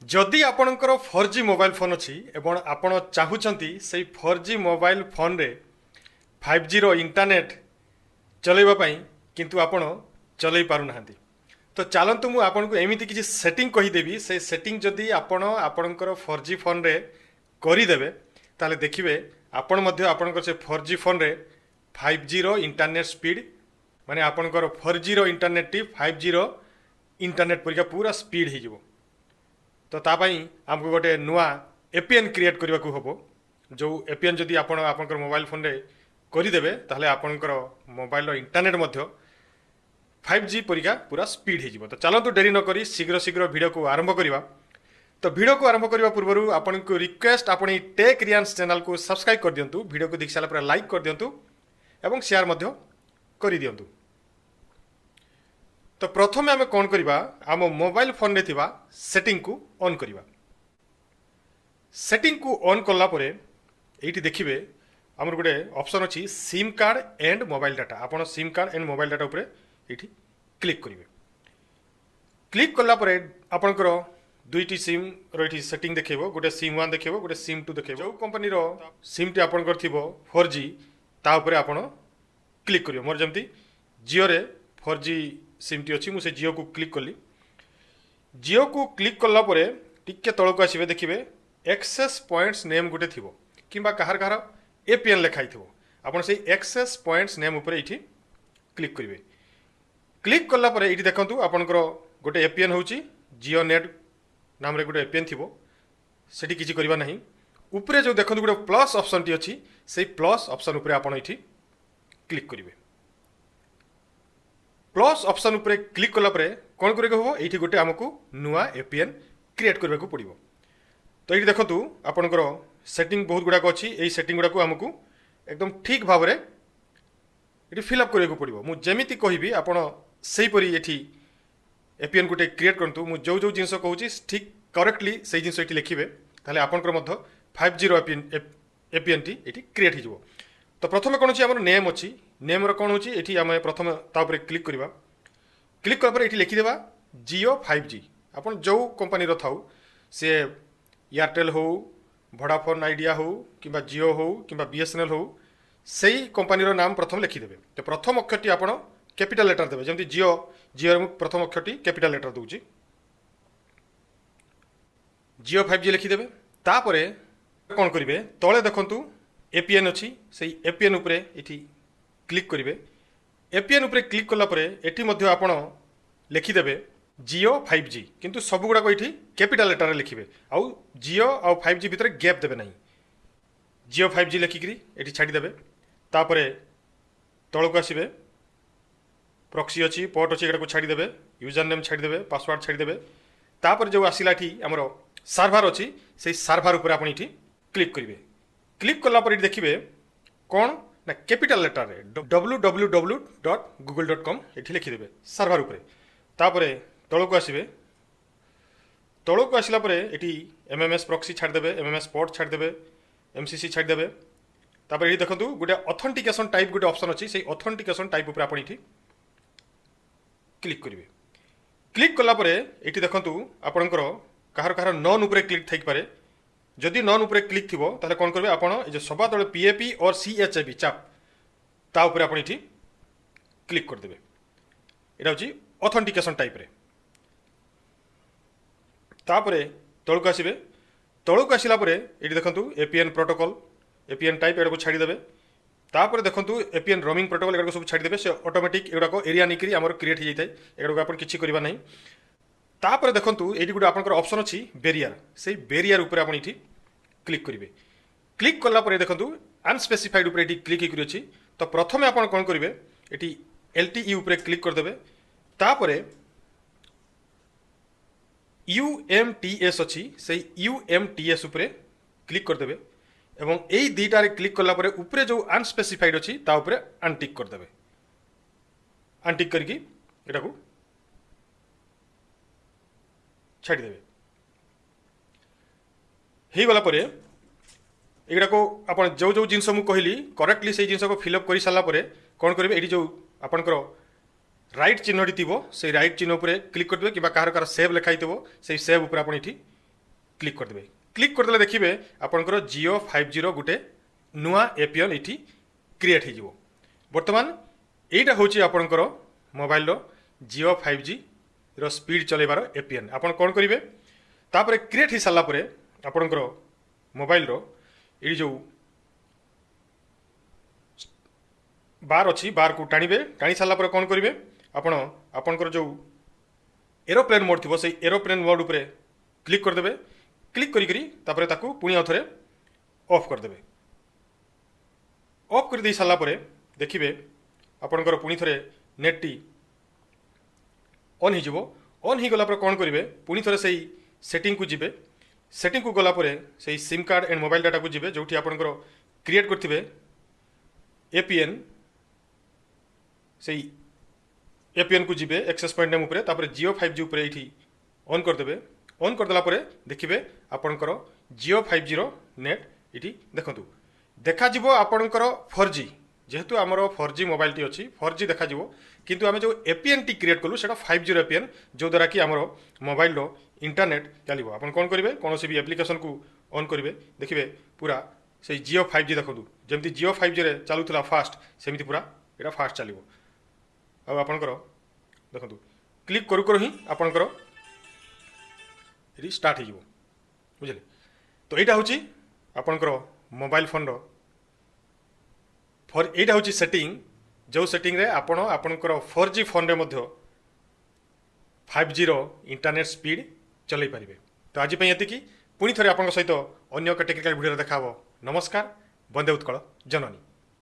जदि आपणकर 4G mobile phone अच्छी एवं आपण चाहूँगी से 4G मोबाइल फोन रे 5G रो इंटरनेट चलैवाई किंतु आपण चलै पारुना तो चलतु मु आपन को एमती किसी सेटिंग कहीदेवी से सेटिंग जदि आपणकर 4G फोन रे करदेवे ताले देखिए आपण मध्य आपणकर से 4G फोन रे 5G रो इंटरनेट स्पीड माने आपणकर 4G रो इंटरनेट टी 5G रो इंटरनेट परिका पूरा स्पीड हो जिवो। तो तापाई आमको गोटे नुआ एपीएन क्रिएट करने को हम जो एपीएन जदि आपणकर मोबाइल फोन रे करदेवे ताहले आपणकर मोबाइल इंटरनेट मध्य 5G परिका पूरा स्पीड हो। तो चलतु डेरी न करी शीघ्र शीघ्र वीडियो को आरंभ करवा। तो वीडियो को आरंभ करने पूर्व आपन को रिक्वेस्ट आपण टेक रियांस चैनल को सब्सक्राइब कर दिंतु, वीडियो को देख सारा लाइक कर दिंतु एवं शेयर मध्य कर दिंतु। तो प्रथम आम कौन करवा आम मोबाइल फोन रे थिबा सेटिंग को ऑन करवा। सेटिंग को ऑन कला परे एठी देखिबे हमर गोटे ऑप्शन अछि SIM card and mobile data. आपण SIM card and mobile data ऊपर एठी क्लिक करिवे। क्लिक कला परे आपनकर दुईटी सिम रही सेटिंग देखेबो, गोटे सिम 1 देखेबो, गोटे सिम 2 देखेबो। जो कंपनी रो सिम टी आपनकर थिबो 4G ता ऊपर आपण क्लिक करियो। मोर जमती जियो रे 4G सिम टी अच्छी मुझे जियो को क्लिक कली। जियो को क्लिक कला परे टिके तलक आसबे देखिए एक्सेस पॉइंट्स नेम गोटे थी कि कहार कहार एपीएन लिखाई थो आपन से एक्सेस पॉइंट्स नेम ऊपर ये क्लिक करेंगे। क्लिक कला परे ये देखूँ आपनकर गोटे एपीएन हूँ जियो नेट नाम रे गोटे एपीएन थी सेठी किसी करवा नहीं। ऊपर जो देखो गोटे प्लस ऑप्शन टी अच्छी से प्लस ऑप्शन ऊपर आपन ये क्लिक करेंगे। प्लस ऑप्शन ऊपर क्लिक कला परे कौन करेगा हो ये गोटे आमको नुआ एपीएन क्रिएट करने को पड़ो। तो ये देखो आपनकर सेटिंग बहुत गुड़ाक अच्छी यही सेटिंग गुड़ाक आमको एकदम ठीक भाव में ये फिलअप करने को पड़ो। मुझे कहबी आपड़ से ये एपीएन गोटे क्रिएट करूँ मुझे जो जो जिन कहूँ ठीक करेक्टली से जिन ये लिखे ताले आपंकर 5G रो एपीएन टी ये क्रिएट हो। तो प्रथम कौन अच्छी नेम अच्छी नेम कौन हो आम प्रथम तापर क्लिक करवा। क्लिक कला ये लिखिदेवा जियो 5G आपन जो कंपनी रो थाउ से एयरटेल हो, वोडाफोन आइडिया हो कि जियो हो कि बीएसएनएल हो से कंपनी रो नाम प्रथम लिखिदेवे। तो प्रथम अक्षरटी आप कैपिटल लेटर देवे जमी जियो जियो प्रथम अक्षरटी कैपिटल लेटर दूची जियो 5G लिखिदेवे। तापर कौन करेंगे तले देखु एपीएन अच्छी से एपीएन उपरे ये क्लिक करेंगे। एपीएन उपरे क्लिक कला परे एटी मध्य आपण लिखिदेवे जियो 5G किंतु सब गुड़ाक ये कैपिटल लेटर लिखिए आउ जियो आउ 5G भितर गैप देवे नहीं। जियो 5G लिखिकी ये छाड़देवे। तापर तलक आसबे प्रॉक्सी अच्छी पोर्ट अच्छी को छाड़देवे, यूजर नेम छाड़देवे, पासवर्ड छाड़देवे। तापर जो आसला आमर सर्वर अच्छी से सर्वर उपर आप क्लिक करेंगे। क्लिक कला पर देखिए कौन ना कैपिटल लेटर रे www.google.com ये लिखिदेवे सर्वर उपर। तापर तलक आसबे तलक आसला ये एमएमएस प्रॉक्सी छाड़देवे, एमएमएस पोर्ट छाड़देवे, एमसीसी छाड़देवे। तापर ये देखो गोटे ऑथेंटिकेशन टाइप गोटे ऑप्शन अच्छी से ऑथेंटिकेशन टाइप उपर आप क्लिक करेंगे। क्लिक कला ये देखो आपणकर कहार कहार नॉन उपर क्लिक थी पारे जदि नॉन उपर क्लिक थी ताहले कौन करेंगे आपड़ जो सभा तले पीएपी और सीएचएबी चाप ता उपर आप क्लिक करदेवे। यहाँ हूँ ऑथेंटिकेशन टाइप रे। तापर तलक आसबे तलक आसला ये देखो एपीएन प्रोटोकॉल एपीएन टाइप एटा को छाड़देवे। तापर देखो एपीएन रोमिंग प्रोटोकॉल एटा सब छाड़देवे से ऑटोमेटिक एगुड़ाक एरिया निकरी आमर क्रिएट हो जाए एगुड़ाक आप किसी करवा नहीं। तापर देखो ये गोटे आपंकर ऑप्शन अच्छी बेरियर से बेरियर उपर आप क्लिक करेंगे। क्लिक कला देखो अनस्पेसिफाइड उपर ये क्लिक होकर अच्छी। तो प्रथम आप कौन करेंगे ये एलटीई उपर क्लिक करदेवे। तापर यूएमटीएस अच्छी से यूएमटीएस उपर क्लिक करदेवे एवं यही दुईटार क्लिक कला उपरे जो अनस्पेसिफाइड अच्छी ता उपरे अनटिक करदेवे। अनटिक करके एटा को छाड़देवे। हो गला एगुड़ा को आप जो जो जिनस मुझे कहली करेक्टली से जिनस को फिलअप कर सारापर कौन करेंगे ये जो आपंकर राइट चिन्हटी थी से राइट चिन्ह उपर क्लिक करदे कि कहार कहार सेव लिखाई थो से सेव उपर आप क्लिक करदे। क्लिक करदेले देखिए आपंकर जियो 5G गोटे नुआ एपियन ये क्रिएट हो बर्तमान यहीटा हूँ आपंकर मोबाइल जियो 5G रो स्पीड चलेबार एपियन। आपन कौन करेंगे तापर क्रिएट हो सारापर आपंकर मोबाइल ये जो बार अच्छी बार को टाणिबे। टाणी सारापर कौन करेंगे आपण आपंकर जो एरोप्लेन मोड थी से एरोप्लेन मोड उपरे क्लिक करदे। क्लिक करी ताकू पुणी आउ थे ऑफ करदे। ऑफ कर दे सारापर देखिए आपंकर पुणी थे नेट टी ऑन हो ऑन हो गला कौन करेंगे पुणी थे से सेटिंग को जीवे। सेटिंग को गलापर से SIM card and mobile data को जीवे जो आपंकर क्रिएट करथिबे एपीएन से एपीएन को जीवे एक्सेस पॉइंट नेम उपरे तापर जियो 5G उपरे ये ऑन करदे। ऑन करदेला देखिए आपंकर जियो 5G नेट ये देखु देखा आपंकर 4G जेहेतु आमर 4G मोबाइल टी अच्छी 4G देखा किंतु आम जो एपीएन टी क्रिएट कलु से 5G एपीएन जो द्वारा कि आमर मोबाइल इंटरनेट चलो। आप कौन करेंगे कौन भी एप्लिकेशन को ऑन करेंगे देखिए पूरा से जियो 5G देखो जमी जियो 5G रे चलूला फास्ट सेमती पूरा यहाँ फास्ट चलो। आपंकर देखो क्लिक करू करू ही आपंकर ये स्टार्ट हो बुझे। तो यहाँ हूँ आपंकर मोबाइल फोन यहाँ हूँ सेटिंग जो सेटिंग रे आपण आपंकर 4G फोन रे मध्य 5G इंटरनेट स्पीड चलई पारे। तो आज ये पुणी थे आप सहित अन्य टेक्निकल वीडियो देखा। नमस्कार। वंदे उत्कल जननी।